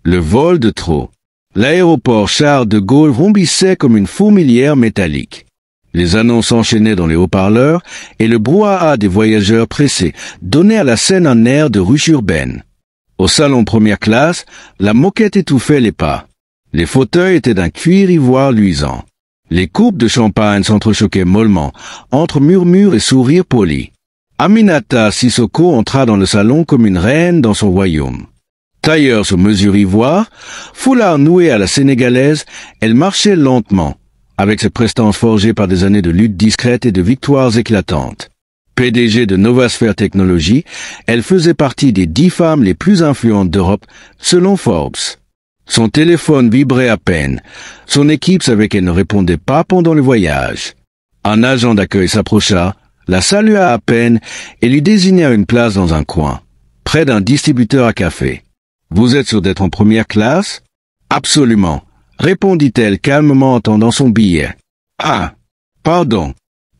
Le vol de trop. L'aéroport Charles de Gaulle rombissait comme une fourmilière métallique. Les annonces s'enchaînaient dans les haut-parleurs et le brouhaha des voyageurs pressés donnait à la scène un air de ruche urbaine. Au salon première classe, la moquette étouffait les pas. Les fauteuils étaient d'un cuir ivoire luisant. Les coupes de champagne s'entrechoquaient mollement, entre murmures et sourires polis. Aminata Sissoko entra dans le salon comme une reine dans son royaume. Tailleur sur mesure ivoire, foulard noué à la sénégalaise, elle marchait lentement, avec ses prestances forgées par des années de lutte discrète et de victoires éclatantes. PDG de Novasphere Technologies, elle faisait partie des 10 femmes les plus influentes d'Europe, selon Forbes. Son téléphone vibrait à peine. Son équipe savait qu'elle ne répondait pas pendant le voyage. Un agent d'accueil s'approcha, la salua à peine et lui désigna une place dans un coin, près d'un distributeur à café. « Vous êtes sûr d'être en première classe ?»« Absolument, » répondit-elle calmement en tendant son billet. « Ah, pardon,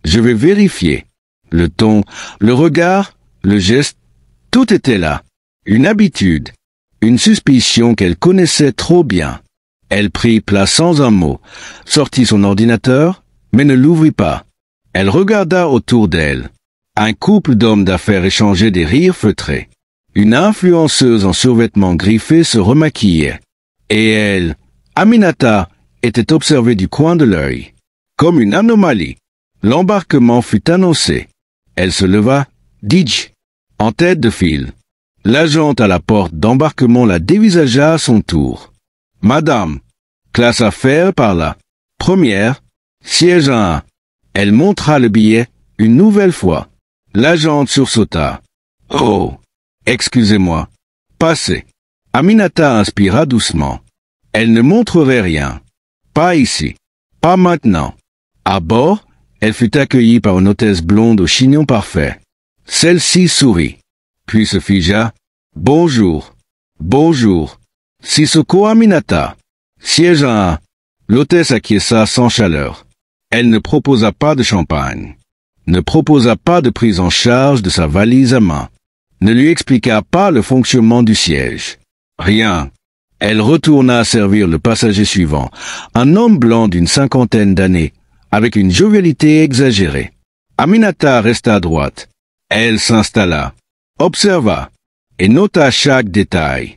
je vais vérifier. » Le ton, le regard, le geste, tout était là. Une habitude, une suspicion qu'elle connaissait trop bien. Elle prit place sans un mot, sortit son ordinateur, mais ne l'ouvrit pas. Elle regarda autour d'elle. Un couple d'hommes d'affaires échangeait des rires feutrés. Une influenceuse en survêtement griffé se remaquillait. Et elle, Aminata, était observée du coin de l'œil. Comme une anomalie. L'embarquement fut annoncé. Elle se leva, Didj, en tête de file. L'agente à la porte d'embarquement la dévisagea à son tour. « Madame, classe affaires par là. Première, siège 1. Elle montra le billet une nouvelle fois. L'agente sursauta. « Oh, excusez-moi. Passez. » Aminata inspira doucement. Elle ne montrerait rien. Pas ici. Pas maintenant. À bord, elle fut accueillie par une hôtesse blonde au chignon parfait. Celle-ci sourit, puis se figea. « Bonjour. Bonjour. Sissoko Aminata. Siège 1. » L'hôtesse acquiesça sans chaleur. Elle ne proposa pas de champagne. Ne proposa pas de prise en charge de sa valise à main. Ne lui expliqua pas le fonctionnement du siège. Rien. Elle retourna servir le passager suivant, un homme blanc d'une 50aine d'années, avec une jovialité exagérée. Aminata resta à droite. Elle s'installa, observa, et nota chaque détail.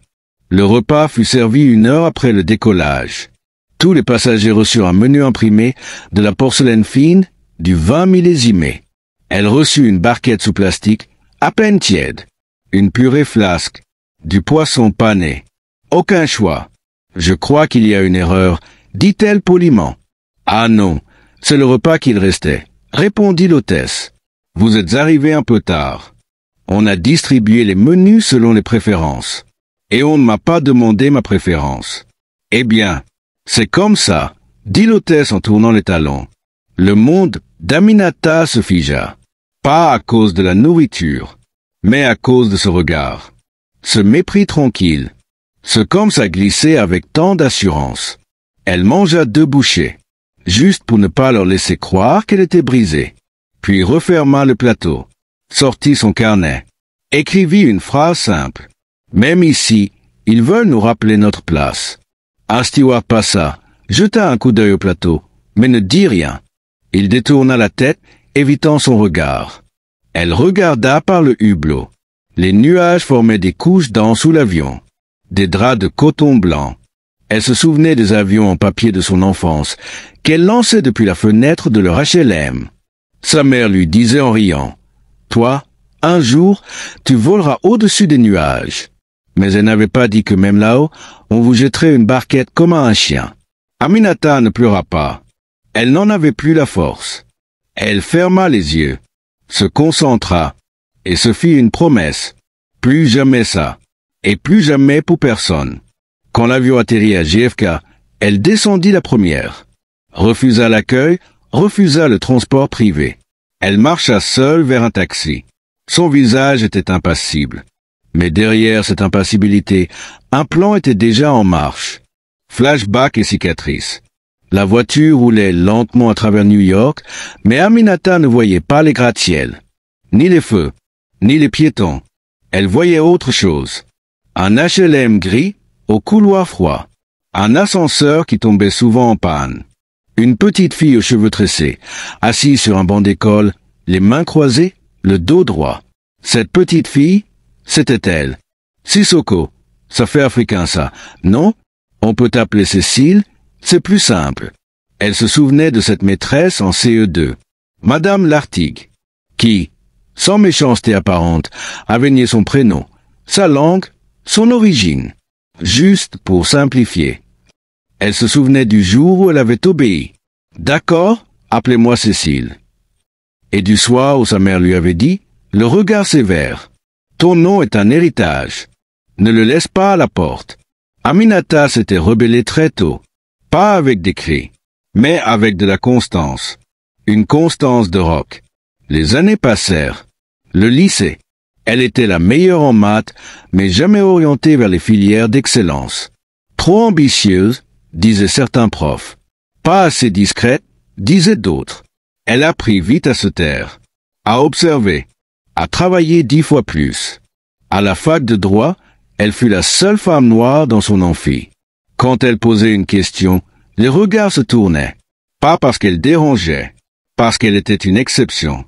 Le repas fut servi 1 heure après le décollage. Tous les passagers reçurent un menu imprimé, de la porcelaine fine, du vin millésimé. Elle reçut une barquette sous plastique, à peine tiède, une purée flasque, du poisson pané. Aucun choix. Je crois qu'il y a une erreur, dit-elle poliment. Ah non, c'est le repas qu'il restait, répondit l'hôtesse. Vous êtes arrivé un peu tard. On a distribué les menus selon les préférences. Et on ne m'a pas demandé ma préférence. Eh bien, c'est comme ça, dit l'hôtesse en tournant les talons. Le monde d'Aminata se figea. Pas à cause de la nourriture, mais à cause de ce regard. Ce mépris tranquille. Ce comme ça glissait avec tant d'assurance. Elle mangea 2 bouchées, juste pour ne pas leur laisser croire qu'elle était brisée. Puis referma le plateau, sortit son carnet, écrivit une phrase simple. Même ici, ils veulent nous rappeler notre place. Un steward passa, jeta un coup d'œil au plateau, mais ne dit rien. Il détourna la tête, évitant son regard. Elle regarda par le hublot. Les nuages formaient des couches d'eau sous l'avion, des draps de coton blanc. Elle se souvenait des avions en papier de son enfance, qu'elle lançait depuis la fenêtre de leur HLM. Sa mère lui disait en riant, « Toi, un jour, tu voleras au-dessus des nuages. » Mais elle n'avait pas dit que même là-haut, on vous jetterait une barquette comme à un chien. Aminata ne pleura pas. Elle n'en avait plus la force. Elle ferma les yeux, se concentra, et se fit une promesse. Plus jamais ça, et plus jamais pour personne. Quand l'avion atterrit à JFK, elle descendit la première. Refusa l'accueil, refusa le transport privé. Elle marcha seule vers un taxi. Son visage était impassible. Mais derrière cette impassibilité, un plan était déjà en marche. Flashback et cicatrices. La voiture roulait lentement à travers New York, mais Aminata ne voyait pas les gratte-ciels, ni les feux, ni les piétons. Elle voyait autre chose. Un HLM gris, au couloir froid. Un ascenseur qui tombait souvent en panne. Une petite fille aux cheveux tressés, assise sur un banc d'école, les mains croisées, le dos droit. Cette petite fille, c'était elle. Sissoko. Ça fait africain ça, non? On peut t'appeler Cécile, c'est plus simple. Elle se souvenait de cette maîtresse en CE2, Madame Lartigue, qui, sans méchanceté apparente, avait nié son prénom, sa langue, son origine, juste pour simplifier. Elle se souvenait du jour où elle avait obéi. D'accord, appelez-moi Cécile. Et du soir où sa mère lui avait dit, le regard sévère. Ton nom est un héritage. Ne le laisse pas à la porte. Aminata s'était rebellée très tôt. Pas avec des cris, mais avec de la constance. Une constance de roc. Les années passèrent. Le lycée. Elle était la meilleure en maths, mais jamais orientée vers les filières d'excellence. Trop ambitieuse, disaient certains profs. Pas assez discrète, disaient d'autres. Elle apprit vite à se taire, à observer, à travailler 10 fois plus. À la fac de droit, elle fut la seule femme noire dans son amphi. Quand elle posait une question, les regards se tournaient. Pas parce qu'elle dérangeait, parce qu'elle était une exception.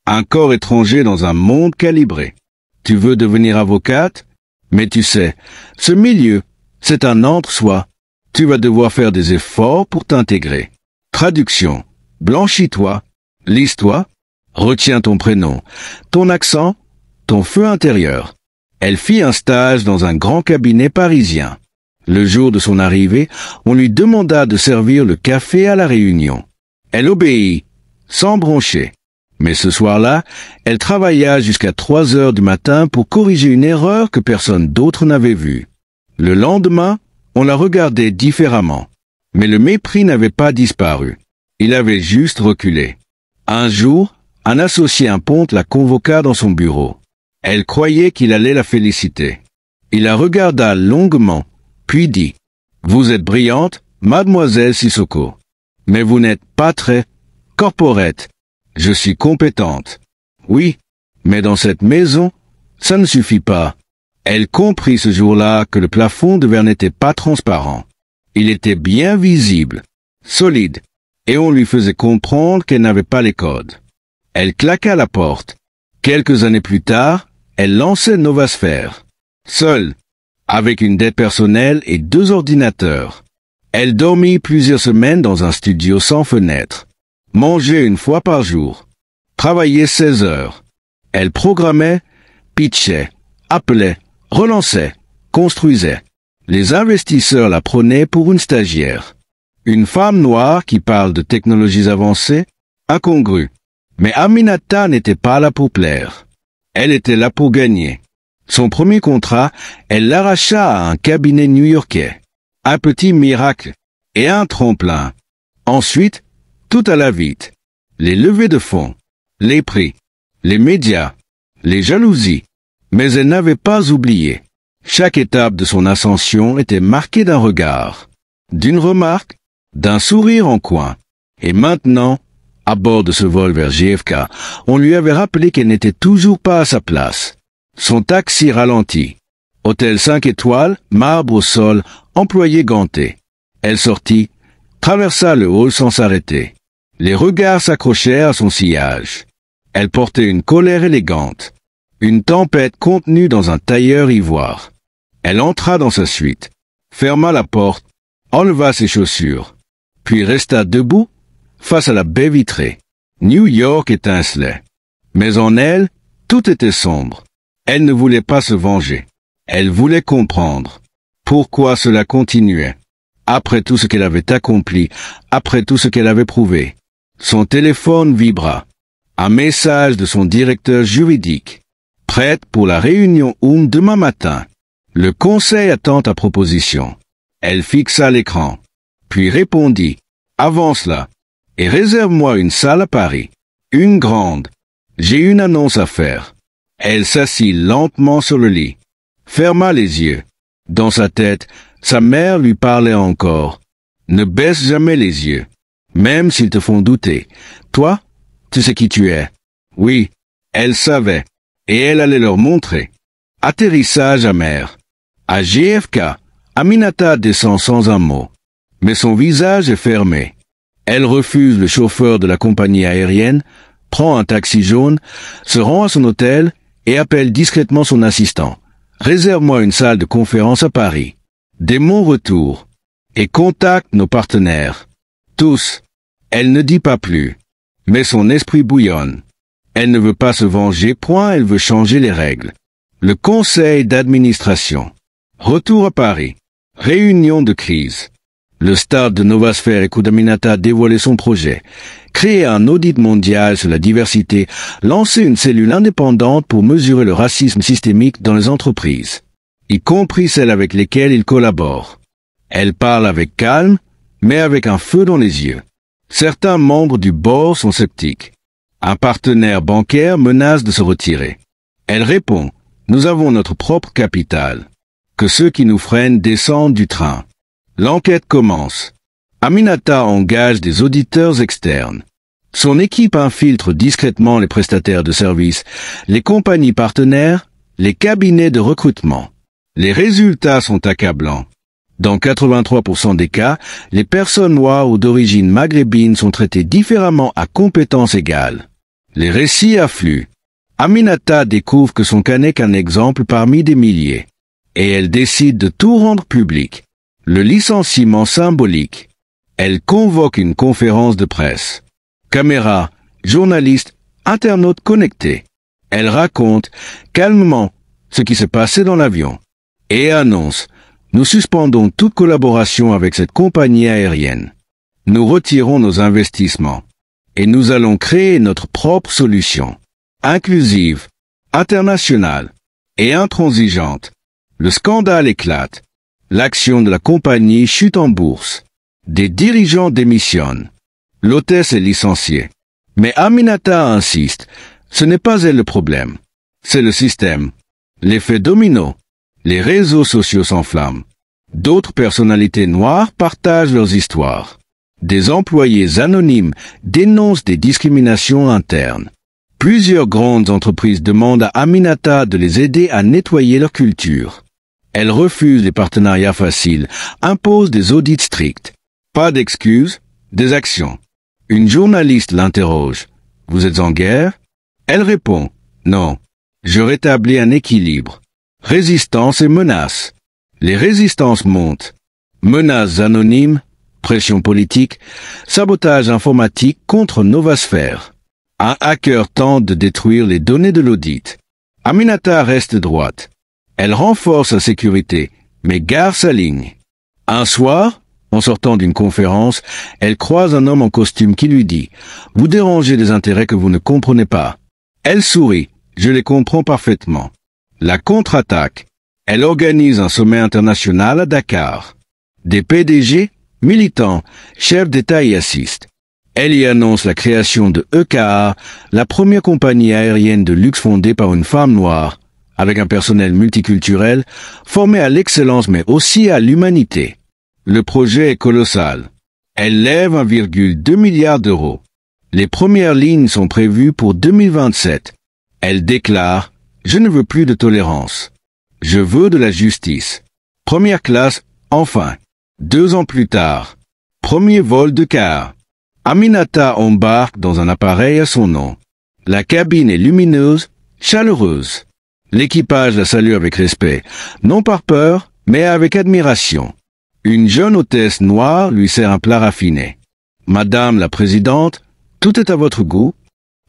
Un corps étranger dans un monde calibré. Tu veux devenir avocate? Mais tu sais, ce milieu, c'est un entre-soi. Tu vas devoir faire des efforts pour t'intégrer. Traduction. Blanchis-toi. Lise-toi. Retiens ton prénom, ton accent, ton feu intérieur. Elle fit un stage dans un grand cabinet parisien. Le jour de son arrivée, on lui demanda de servir le café à la réunion. Elle obéit, sans broncher. Mais ce soir-là, elle travailla jusqu'à 3 heures du matin pour corriger une erreur que personne d'autre n'avait vue. Le lendemain, on la regardait différemment. Mais le mépris n'avait pas disparu. Il avait juste reculé. Un jour, un associé imponte la convoqua dans son bureau. Elle croyait qu'il allait la féliciter. Il la regarda longuement, puis dit « Vous êtes brillante, mademoiselle Sissoko. Mais vous n'êtes pas très corporate. Je suis compétente. Oui, mais dans cette maison, ça ne suffit pas. » Elle comprit ce jour-là que le plafond de verre n'était pas transparent. Il était bien visible, solide, et on lui faisait comprendre qu'elle n'avait pas les codes. Elle claqua la porte. Quelques années plus tard, elle lançait Novasphère. Seule, avec une dette personnelle et 2 ordinateurs. Elle dormit plusieurs semaines dans un studio sans fenêtre. Mangeait 1 fois par jour. Travaillait 16 heures. Elle programmait, pitchait, appelait, relançait, construisait. Les investisseurs la prenaient pour une stagiaire. Une femme noire qui parle de technologies avancées, incongrue. Mais Aminata n'était pas là pour plaire. Elle était là pour gagner. Son premier contrat, elle l'arracha à un cabinet new-yorkais. Un petit miracle et un tremplin. Ensuite, tout alla vite. Les levées de fonds, les prix, les médias, les jalousies. Mais elle n'avait pas oublié. Chaque étape de son ascension était marquée d'un regard, d'une remarque, d'un sourire en coin. Et maintenant, à bord de ce vol vers JFK, on lui avait rappelé qu'elle n'était toujours pas à sa place. Son taxi ralentit. Hôtel 5 étoiles, marbre au sol, employé ganté. Elle sortit, traversa le hall sans s'arrêter. Les regards s'accrochèrent à son sillage. Elle portait une colère élégante. Une tempête contenue dans un tailleur ivoire. Elle entra dans sa suite, ferma la porte, enleva ses chaussures, puis resta debout face à la baie vitrée. New York étincelait. Mais en elle, tout était sombre. Elle ne voulait pas se venger. Elle voulait comprendre pourquoi cela continuait. Après tout ce qu'elle avait accompli, après tout ce qu'elle avait prouvé. Son téléphone vibra. Un message de son directeur juridique. Prête pour la réunion demain matin. Le conseil attend ta proposition. Elle fixa l'écran, puis répondit « Avance là, et réserve-moi une salle à Paris. Une grande. J'ai une annonce à faire. » Elle s'assit lentement sur le lit, ferma les yeux. Dans sa tête, sa mère lui parlait encore. « Ne baisse jamais les yeux, même s'ils te font douter. Toi, tu sais qui tu es. » Oui, elle savait, et elle allait leur montrer. Atterrissage amer. À JFK, Aminata descend sans un mot. Mais son visage est fermé. Elle refuse le chauffeur de la compagnie aérienne, prend un taxi jaune, se rend à son hôtel et appelle discrètement son assistant. « Réserve-moi une salle de conférence à Paris. » Dès mon retour. Et contacte nos partenaires. Tous. Elle ne dit pas plus. Mais son esprit bouillonne. Elle ne veut pas se venger, point, elle veut changer les règles. Le conseil d'administration. Retour à Paris. Réunion de crise. Le stade de Novasphere écoute Aminata dévoiler son projet. Créer un audit mondial sur la diversité, lancer une cellule indépendante pour mesurer le racisme systémique dans les entreprises, y compris celles avec lesquelles il collabore. Elle parle avec calme, mais avec un feu dans les yeux. Certains membres du board sont sceptiques. Un partenaire bancaire menace de se retirer. Elle répond, « Nous avons notre propre capital. Que ceux qui nous freinent descendent du train. » L'enquête commence. Aminata engage des auditeurs externes. Son équipe infiltre discrètement les prestataires de services, les compagnies partenaires, les cabinets de recrutement. Les résultats sont accablants. Dans 83% des cas, les personnes noires ou d'origine maghrébine sont traitées différemment à compétences égales. Les récits affluent. Aminata découvre que son cas n'est qu'un exemple parmi des milliers. Et elle décide de tout rendre public. Le licenciement symbolique. Elle convoque une conférence de presse. Caméras, journalistes, internautes connectés. Elle raconte calmement ce qui s'est passé dans l'avion et annonce « Nous suspendons toute collaboration avec cette compagnie aérienne. Nous retirons nos investissements et nous allons créer notre propre solution, inclusive, internationale et intransigeante. » Le scandale éclate. L'action de la compagnie chute en bourse. Des dirigeants démissionnent. L'hôtesse est licenciée. Mais Aminata insiste. Ce n'est pas elle le problème. C'est le système. L'effet domino. Les réseaux sociaux s'enflamment. D'autres personnalités noires partagent leurs histoires. Des employés anonymes dénoncent des discriminations internes. Plusieurs grandes entreprises demandent à Aminata de les aider à nettoyer leur culture. Elle refuse les partenariats faciles, impose des audits stricts. Pas d'excuses, des actions. Une journaliste l'interroge. « Vous êtes en guerre ?» Elle répond « Non, je rétablis un équilibre. Résistance et menaces. » Les résistances montent. Menaces anonymes, pression politique, sabotage informatique contre Novasphere. Un hacker tente de détruire les données de l'audit. Aminata reste droite. Elle renforce sa sécurité, mais gare sa ligne. Un soir, en sortant d'une conférence, elle croise un homme en costume qui lui dit « Vous dérangez des intérêts que vous ne comprenez pas. » Elle sourit « Je les comprends parfaitement. » La contre-attaque. Elle organise un sommet international à Dakar. Des PDG, militants, chefs d'État y assistent. Elle y annonce la création de EKA, la première compagnie aérienne de luxe fondée par une femme noire, avec un personnel multiculturel, formé à l'excellence mais aussi à l'humanité. Le projet est colossal. Elle lève 1,2 milliard d'euros. Les premières lignes sont prévues pour 2027. Elle déclare « Je ne veux plus de tolérance. Je veux de la justice. » Première classe, enfin. 2 ans plus tard. Premier vol de car. Aminata embarque dans un appareil à son nom. La cabine est lumineuse, chaleureuse. L'équipage la salue avec respect, non par peur, mais avec admiration. Une jeune hôtesse noire lui sert un plat raffiné. « Madame la Présidente, tout est à votre goût ?»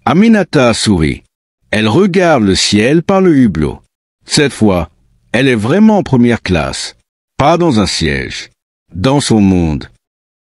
Aminata sourit. Elle regarde le ciel par le hublot. Cette fois, elle est vraiment en première classe. Pas dans un siège. Dans son monde.